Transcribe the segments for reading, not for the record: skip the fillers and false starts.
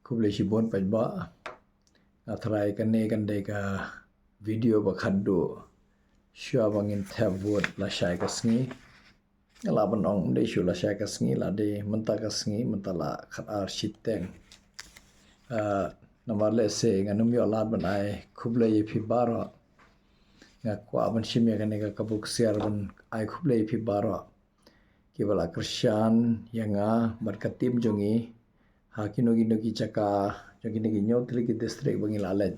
Khublei Shibon pajba atrai kan deka video bakaddo shua bangin tabwot la shai kasngi ngalaban ong de shu la shai kasngi la de menta kasngi mentala khatar shiteng namale se nganum yo lad banai Khublei phi Baroh ngakwa ban shimya kaneka kabuk siar ban ai Khublei phi Baroh kibala Kyrshan yanga barkatim jongi hakinogi chaka jongi nigi nyotli ki district bangi lalet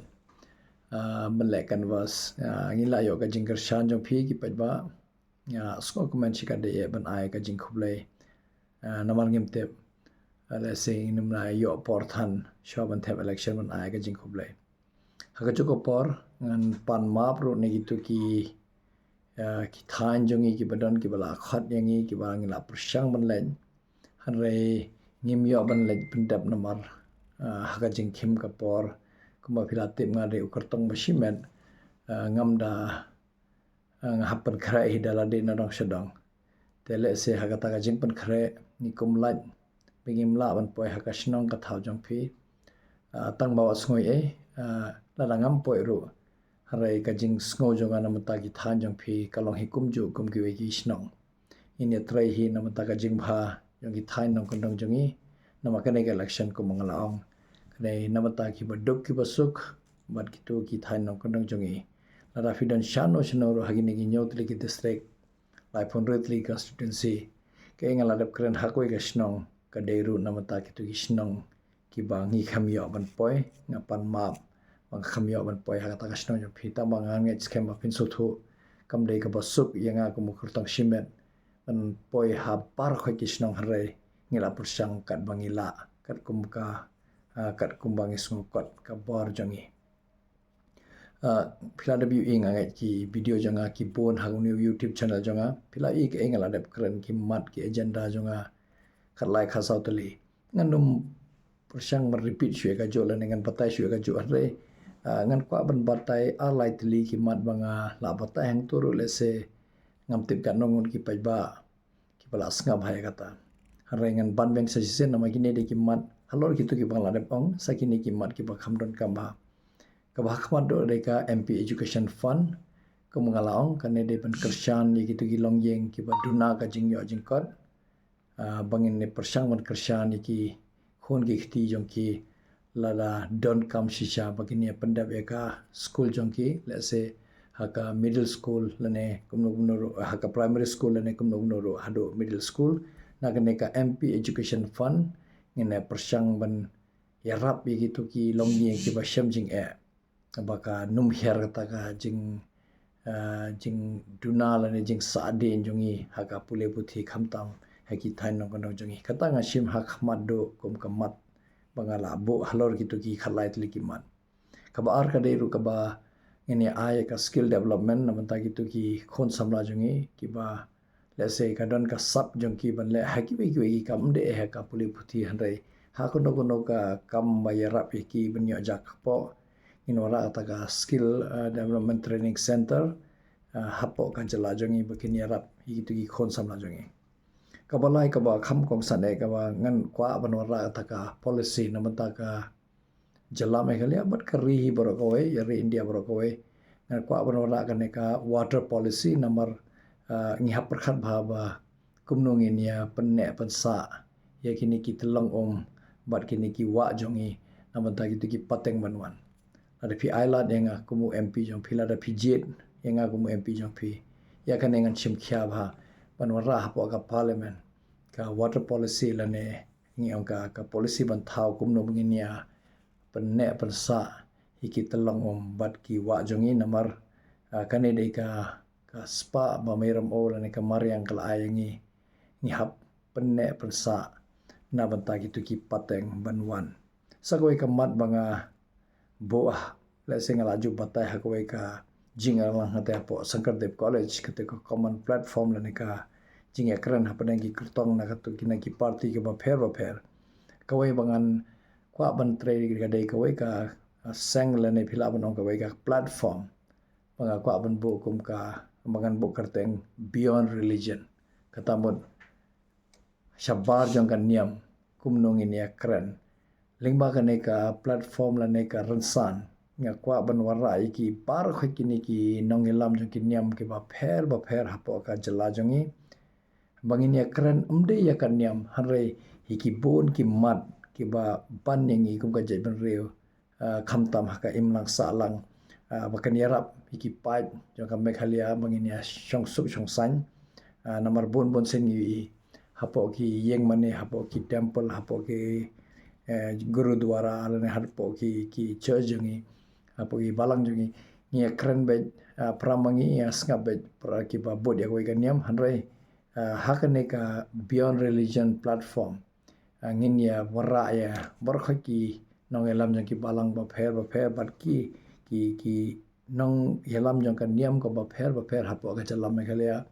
melek canvas ngila yo ka jing Kyrshan jong phi ki pajba sko comment chika de ban ai ka jing Khublei namar ngimte ala sing numna yo porthan shoban thep election ban ai ka jing Khublei haka joko por ngan pan map ro nigi tu ki thain jongi ki badon ki bala khat yangi ki ba ngila persang ban len hanre ngim yo ban len pendap namar haka jing khim ka por kuma philatim ngare ukartong bashimet ngamda ngahapan khare hidala de narong sedang tele se haka ta jing pan khare ni kumlat bingim la ban poi haka snong ka thau jong phi tang bawa sngoi la ngam poi ru harai ka jing sngo jonga namata ki than jong phi kalong hikum ju kum ki weki snong ini trai hi namata ka jing bha jong ki thain nong kondong jongi namakane ka election ko mangala ong kane namata ki baduk ki basuk bad ki to ki thain nong kondong jongi la fidon shano shano ro hagini ki nyotli ki district lai phonretli constituency ke ngala dep kren hakoi ka snong ka deru namata ki to ki snong ki ba ngi kham yo ban poi ngapan map bang khamyo ban poi ha ta kasno jo phita bang nge scam pin so thu kam dei ka basuk yanga ko mukhur tang shimet ban poi ha par khoi kisnong hare ngila pursang kat bangila kat kumka kat kumbang isngo kot ka bor jangi phila w ing ngai ki video janga ki bon ha YouTube channel janga phila ik engala dep kren ki mat ki agenda janga khatlai khasau tali nganum pursang mer repeat shwe ka jo la dengan patai shwe ka jo hare ngan kwa ban batai alai tli ki mat banga la batai hang turu lese ngam tip kan nongun ki pajba ki pala snga bhai kata hare ngan ban beng sa sisen nama kini de ki mat halor ki tu ki bangla de pong sakini ki mat ki ba khamdon kamba ka ba khmat do de ka MP education fund ko mangalaong kan de ban Kyrshan ni ki tu ki longyeng ki ba duna ka jing yo jing kot bangin ne persang ban Kyrshan ni ki khon ki khti jong ki lada don't come shisha bagini pandap eka school jongki let's say haka middle school lane kumno haka primary school lane kumno hado middle school nagane ka MP education fund ngene persang ban yarap begitu ki longni ki basham jing baka num her ta ka jing jing duna lane jing saade jongi haka pule puthi khamtam haki thain no kono jongi kata nga sim hak maddo kum kamat bangala bo halor gitu ki khalai tli ki man kaba ar ka deru kaba ini ai ka skill development namanta gitu ki khon samla jungi ki ba let's say ka don ka sap jong ki ban le haki be ki kam de ha ka puli phuthi handai ha ko no ka kam ba yarap ki ban yo jak po inora ta ka skill development training center hapo kan jala jongi bakin yarap gitu ki khon samla jongi kabalai kaba kham kong sane kaba ngan kwa banwara taka policy namanta ka jala meghalaya but kari borokowe yari India borokowe ngan kwa banwara kane ka water policy namar ngihap perkhat bhaba kumnung inia penne pansa yakini ki telong bat kini ki wa jongi namanta gitu ki pateng banwan ada pi island yang kumu MP jong phila da pi jet yang kumu MP jong phi yakane ngan chimkhya bha banwara hapo ka parliament ka water policy lane ngi angka ka policy ban thau kumno benginia penne persa hiki telong bat ki wa jongi namar kane de ka spa ba meram o lane ka mariang kala ayangi ni hap penne persa na banta gitu ki pateng banwan sakoi ka mat banga boah la singa laju batai hakoi ka jinga lang hate po Sankardev college kate ko common platform lane ka jing ekran hapadang ki kertong na katu kina ki party ke ba pher kawai bangan kwa ban trade ki dai kawai ka sang lane phila ban kawai ka platform banga kwa ban bu kum ka bangan bu kerteng beyond religion kata mod shabar jong kan niam kumnong ini ekran lingba ka neka platform la neka rensan nga kwa ban wara iki par kho kini ki nongilam jong ki niam ke ba pher hapo ka jala jongi bangin ya kran umde ya kan niam hanre hiki bon ki mat ki ba ban yangi kum ka jai ban reu khamtam haka imlang salang bakan yarap hiki pipe jong ka mekhalia bangin ya shong sup shong san namar bon sen yi hapo ki yeng mane hapo ki temple hapo ki gurudwara alane hapo ki church jongi hapo ki balang jongi ni kran be pramangi ya skabet pra ki ba bod ya ko niam hanre hakane ka beyond religion platform ngin ya wara ya barkhaki nong elam jang ki balang ba pher bat ki nong elam jang ka niam ko ba pher hapo ka chalam mekhalia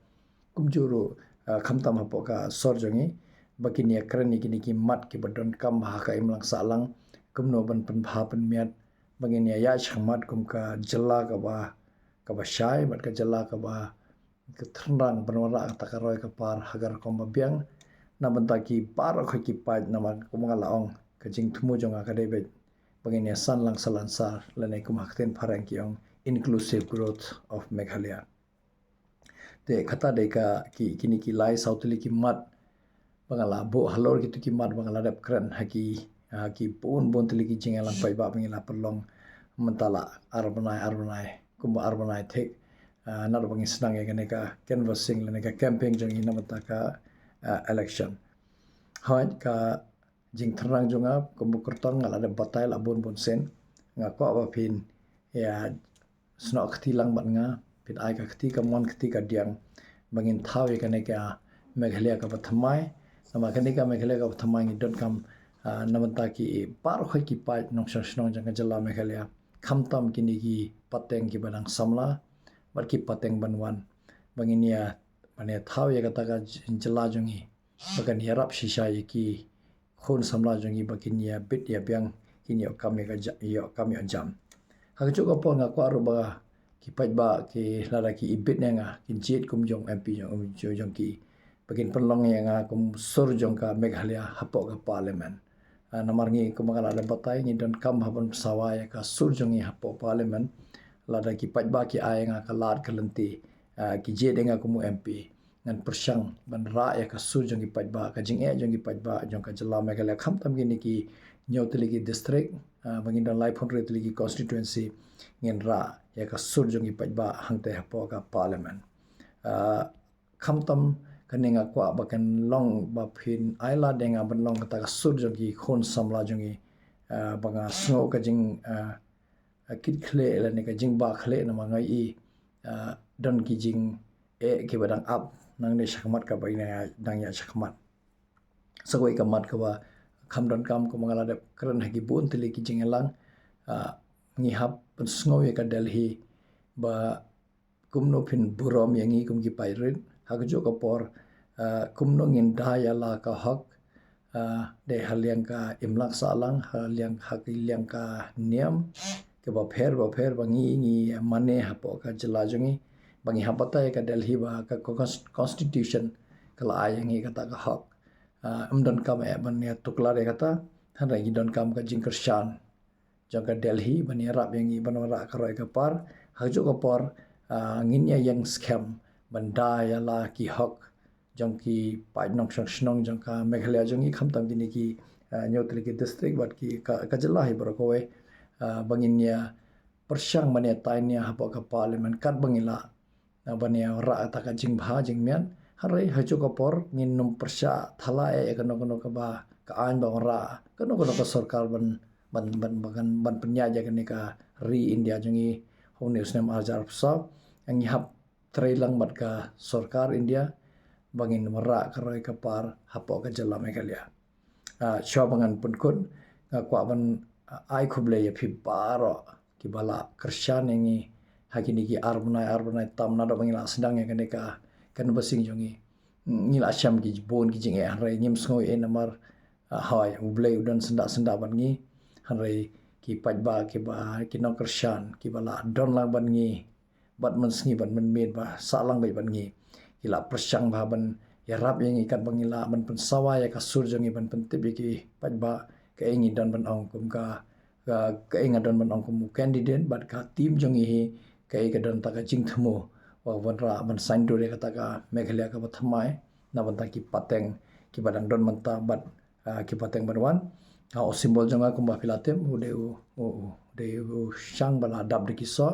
kumjuru khamtam hapo ka sor jangi bakin ya krani kini ki mat ki badon kam ha ka imlang salang kumno ban pan bha pan miat bangin ya chhamat kum ka jalla ka ba shai bat ka jalla ka ba ke thrang banwara ta ka roi ka par hagar kom ba biang na banta ki par kho ki pa na ma kumanga laong ka jing thumu jonga ka debe bangin ya san lang salan sar lane kum hakten pharang ki ong inclusive growth of Meghalaya te khata de ka ki kini ki lai sautli ki mat bangala bo halor ki tu ki mat bangala dap kran haki bon tli ki jinga lang pai ba bangila perlong mentala arbanai kumba arbanai thek nar bangi senang ya ka canvassing le ka camping jong ina mata ka election hoi ka jing thrang jonga kumbu kurtang ngala de batai la bon sen nga ko ba pin ya snok khti lang bat nga pin ai ka khti ka mon khti ka diang bangin thaw ya ka Meghalaya ka pathamai nama ka Meghalaya ka pathamai ni .com namata ki par khoi ki pa nong snong jang jala Meghalaya khamtam kini ki pateng ki banang samla bar ki pateng banwan bangin ya mane thaw ya ka jala jongi bagan yarap shisha ye ki khon samla jongi bakin ya bit ya biang kini kam ya jam ha chu ko pon nga ko ro ba ki pat ba ki lara ki ibit nga kin jet kum jong MP jong ki bakin perlong ya nga kum sur jong ka Meghalaya hapo ka parliament namar ngi kum ngala le batai ngi don kam haban sawa ya ka sur jong hapo parliament lara ki pat ba ki ai nga ka lat kalenti ki jet nga kum MP ngan persyang ban ra ya ka sur jong ki pat ba ka jing jong ki pat ba jong ka jala Meghalaya kham tam gi ni ki nyotli ki district bangin don lai phon re tli ki constituency ngin ra ya ka sur jong ki pat ba hangte hapo ka parliament kham tam kaninga kwa bakan long ba phin aila denga ban long ka ta sur jong ki khon samla jong ki banga snow ka jing kit khle la ne ka jing ba khle na ma ngai i don ki jing ki badang up nang ne shakmat ka bai na dang ya shakmat sagoi ka mat ka ba kham don kam ko mangala de kran ha ki bon tele ki jing elang ngi hap pan snow ya ka Delhi ba kumno phin burom yangi kum ki pairin ha jo ka por kumno ngin da ya la ka hak de haliang ka imlak salang haliang hakiliang ka niam ke ba pher bangi mane hapo ka jala jongi bangi hapata ka Delhi ba ka constitution kala ayangi kata ka hak don kam ban ya tukla re kata han ra don kam ka jing Kyrshan jong ka Delhi ban ya rap yangi ban wara ka roi ka par ha jo ka por ngin ya yang scam banda ya la ki hak jong ki pai nong snong jong ka Meghalaya jong kham tam ki ni ki nyotli ki district bat ki ka jala hi bro ko bangin ya persyang mane tainya hapo ka parliament kat bangila bania ra ta ka jing bha jing mian harai hachu ka por ngin num persya thala kono ka ba ka an ba ra kono ka sarkar ban penya ja ka ri India jongi hong news nem ajar sa angi hap trailang bat ka sarkar India bangin mara ka roi ka par hapo ka jala Meghalaya shobangan pun kun kwa ban ai Khublei ya phi Baroh ki bala Kyrshan ngi hakini ki arbonai tam na do bangila sedang ya ka kan basing jongi ngila syam ki bon ki jing ya rai nyim sngo namar hoi Khublei udan senda ban ngi han rai ki pat ba ki no Kyrshan ki bala don lang ban ngi bat man sngi ban man med ba salang bai ban ngi ila persyang ba ban ya rap yang ikat bangila ban pen sawa ya ka sur jongi ban pen tip ki pat ba ka ingi don ban ong kum ka inga don ban ong kum candidate but ka team jong hi ka don ta ka jing thmo wa ban ra ban sign do re ka ta ka Meghalaya ka bathamai na ban ta ki pateng ki badang don man ta but ki pateng ban wan o symbol jong kum ba philatem de shang bala dab de ki so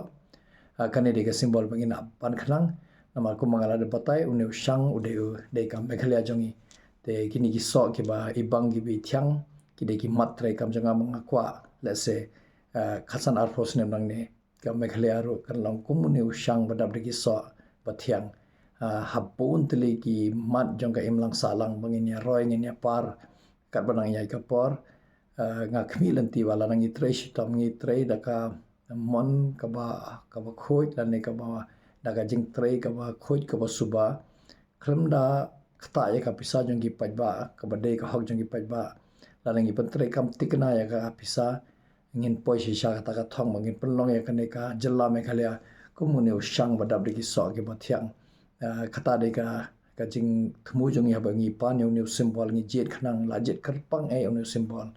kane de ka symbol bangina pan khlang nama ko mangala de batai une shang ude de kam Meghalaya jongi te kini ki so ki ba ibang ki bi thyang ki de ki matre kam janga manga kwa let's say khasan ar force ne nang ne ka Meghalaya ro kan long kumune shang badab de ki so bathyang hapun tele ki mat jong ka imlang salang bangin ya roy ngin ya par kat banang ya ka por nga khmilan ti wala nang itre shitam ngi tre da ka mon ka ba khoj la ne ka ba daga jing tre ka ba khoj ka ba suba khamda khata ya ka pisa jong gi pajba ka ba de ka hok jong gi pajba la ngi pantre kam tikna ya ka pisa ngin poi shi sha ka thong mangin panlong ya ka ne ka jilla Meghalaya kumune shang ba dab de ki so ki ba thyang khata de ka jing thmu jong ya ba ngi pa new symbol ngi jet khnang la jet karpang ai new symbol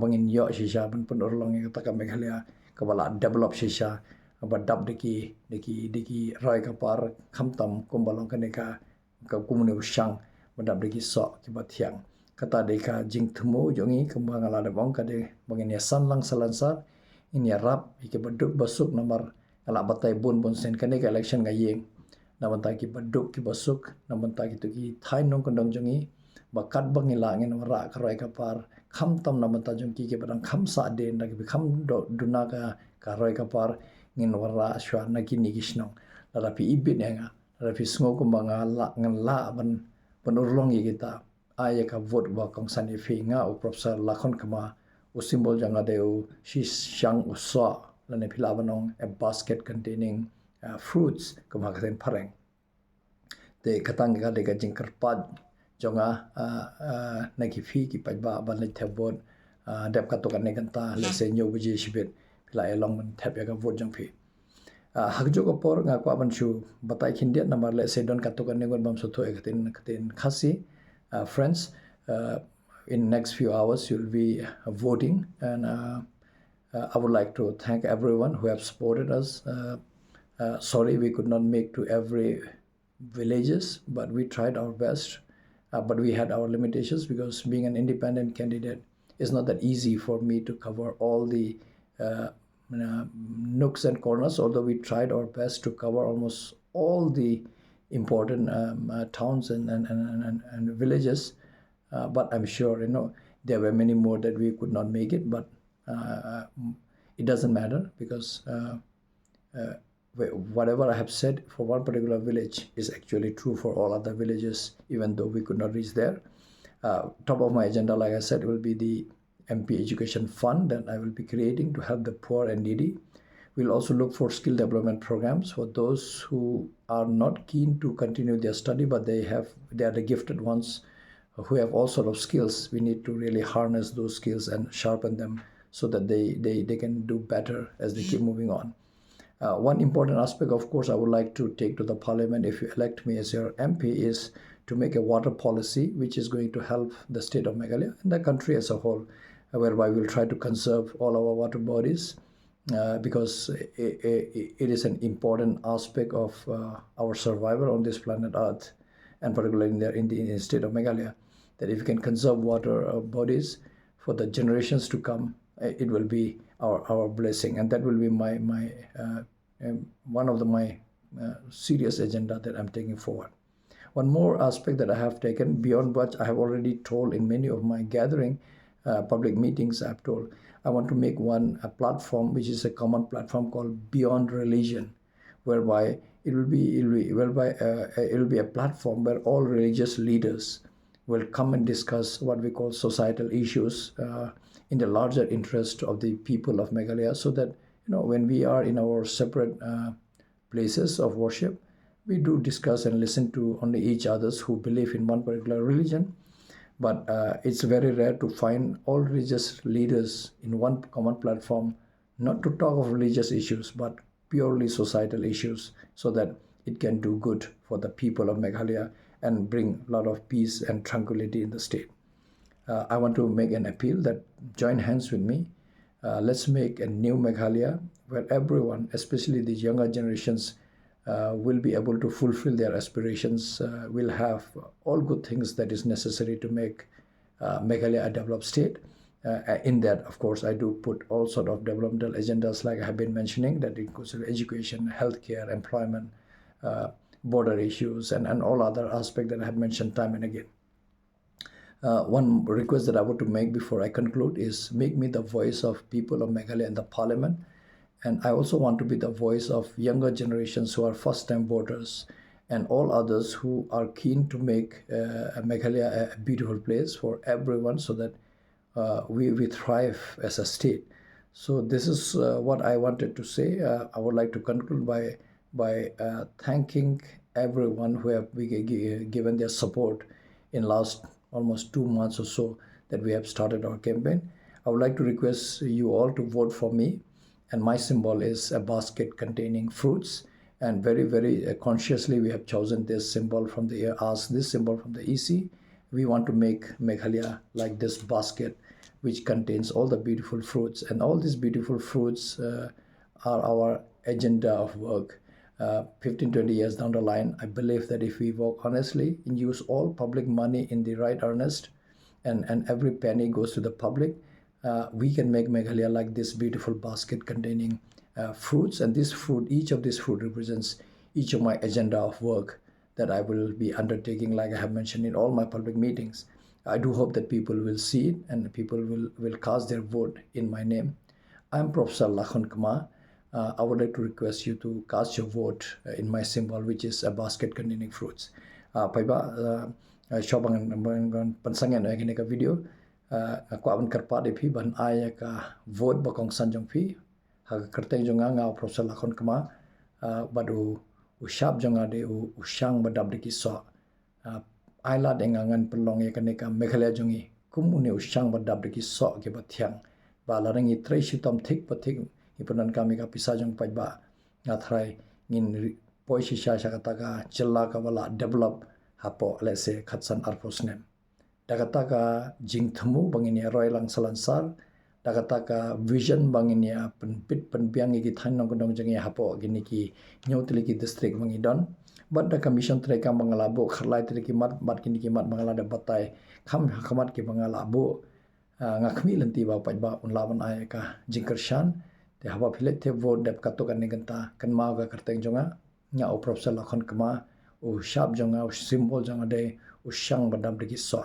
bangin yo shi sha ban pun orlong ya ka Meghalaya ka bala develop shi sha ba dab de ki roi ka par khamtam kumbalong ka ne ka kumune shang ba dab de ki so ki ba thyang kata de ka jing thmo jongi kumbang ala de bong ka de bangin ya san lang salansar in ya rap ki baduk basuk namar ala batai bun sen ka ne ka election ga yeng namanta ki baduk ki basuk namanta ki to ki thai nong kondong jongi ba kat bangi la ngin ra ka roi ka par khamtam namanta jong ki badang kham sa de na ki kham duna ka roi ka par ngin wara shwa na ki ni gishnong la pi ibit nga la pi sngo kumbanga la ngan la ban urlong yi kita aya ka vote ba kong san fi nga u professor lakhon kama u symbol janga de u shi shang u so la ne phila banong a basket containing fruits kama khen phareng te katang ga de ga jingkar pad jonga na ki fi ki pajba ban le thebot dep ka to kan ne kan ta le se nyo buji shibet phila along man thep ya ga vote jong phi hakjo ko por nga kwa ban chu batai khindiat namar le se don ka to kan ne gon bam so tho katin khasi friends in next few hours you'll be voting and I would like to thank everyone who have supported us sorry we could not make to every villages but we tried our best but we had our limitations because being an independent candidate is not that easy for me to cover all the nooks and corners although we tried our best to cover almost all the important towns and villages but I'm sure there were many more that we could not make it but it doesn't matter because whatever I have said for one particular village is actually true for all other villages even though we could not reach there top of my agenda like I said will be the MP education fund that I will be creating to help the poor and needy. We'll also look for skill development programs for those who are not keen to continue their study, but they are the gifted ones who have all sort of skills. We need to really harness those skills and sharpen them so that they can do better as they keep moving on. One important aspect, of course, I would like to take to the parliament if you elect me as your MP is to make a water policy which is going to help the state of Meghalaya and the country as a whole, whereby we'll try to conserve all our water bodies because it is an important aspect of our survival on this planet Earth, and particularly in the state of Meghalaya, that if we can conserve water bodies for the generations to come, it will be our blessing, and that will be my one of my serious agenda that I'm taking forward. One more aspect that I have taken beyond what I have already told in many of my gathering public meetings, I've told I want to make a platform which is a common platform called Beyond Religion, whereby it will be a platform where all religious leaders will come and discuss what we call societal issues in the larger interest of the people of Meghalaya, so that when we are in our separate places of worship, we do discuss and listen to only each others who believe in one particular religion. But it's very rare to find all religious leaders in one common platform, not to talk of religious issues, but purely societal issues, so that it can do good for the people of Meghalaya and bring a lot of peace and tranquility in the state. I want to make an appeal that join hands with me. Let's make a new Meghalaya where everyone, especially these younger generations, will be able to fulfill their aspirations, will have all good things that is necessary to make Meghalaya a developed state. In that, of course, I do put all sort of developmental agendas like I have been mentioning, that includes education, healthcare, employment, border issues, and all other aspects that I have mentioned time and again. One request that I want to make before I conclude is make me the voice of people of Meghalaya in the parliament. And I also want to be the voice of younger generations who are first-time voters and all others who are keen to make Meghalaya a beautiful place for everyone so that we thrive as a state. So this is what I wanted to say. I would like to conclude by thanking everyone who have given their support in last almost 2 months or so that we have started our campaign. I would like to request you all to vote for me, and my symbol is a basket containing fruits. And very consciously we have chosen this symbol from the EC. We want to make Meghalaya like this basket which contains all the beautiful fruits, and all these beautiful fruits are our agenda of work. 15-20 years down the line, I believe that if we work honestly and use all public money in the right earnest, and every penny goes to the public, we can make Meghalaya like this beautiful basket containing fruits. And each of these fruit represents each of my agenda of work that I will be undertaking, like I have mentioned in all my public meetings. I do hope that people will see it and people will cast their vote in my name. I am Professor Lakhon Kumar. I would like to request you to cast your vote in my symbol, which is a basket containing fruits. Paiba shobang pansangan agini ka video ko aban karpa de phi ban aya ka vote bakong sanjong phi ha kerteng jonga nga Professor Lakhon Kumar badu ushab jonga de ushang badab de ki so aila de ngangan pelong ya kaneka Meghalaya jongi kumune ushang badab de ki so ke bathyang ba larangi trai shitam thik pathik ipunan kami ka pisajong pajba ngathrai ngin poisi sha ka chilla ka wala develop hapo let's say khatsan arposnem dagataka jingthmu bangini roilang salansar dagataka vision bangini penpit penbiang gi thanong kondong jangi hapo gini ki nyotli ki district bangidon but the commission treka bangalabo kharlai treki mat kini ki mat bangala de batai kham khamat ki bangalabo ngakmi lenti ba pajba unlaban ayaka Kyrshan te haba philet te vote dep kato kan neganta kan ma ga karteng jonga nya o Professor Lakhon Kumar o shab jonga o symbol jonga de o shang badam de so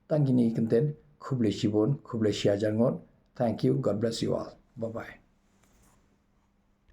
tangini content Khublei shibon Khublei shia jangot. Thank you. God bless you all. Bye bye.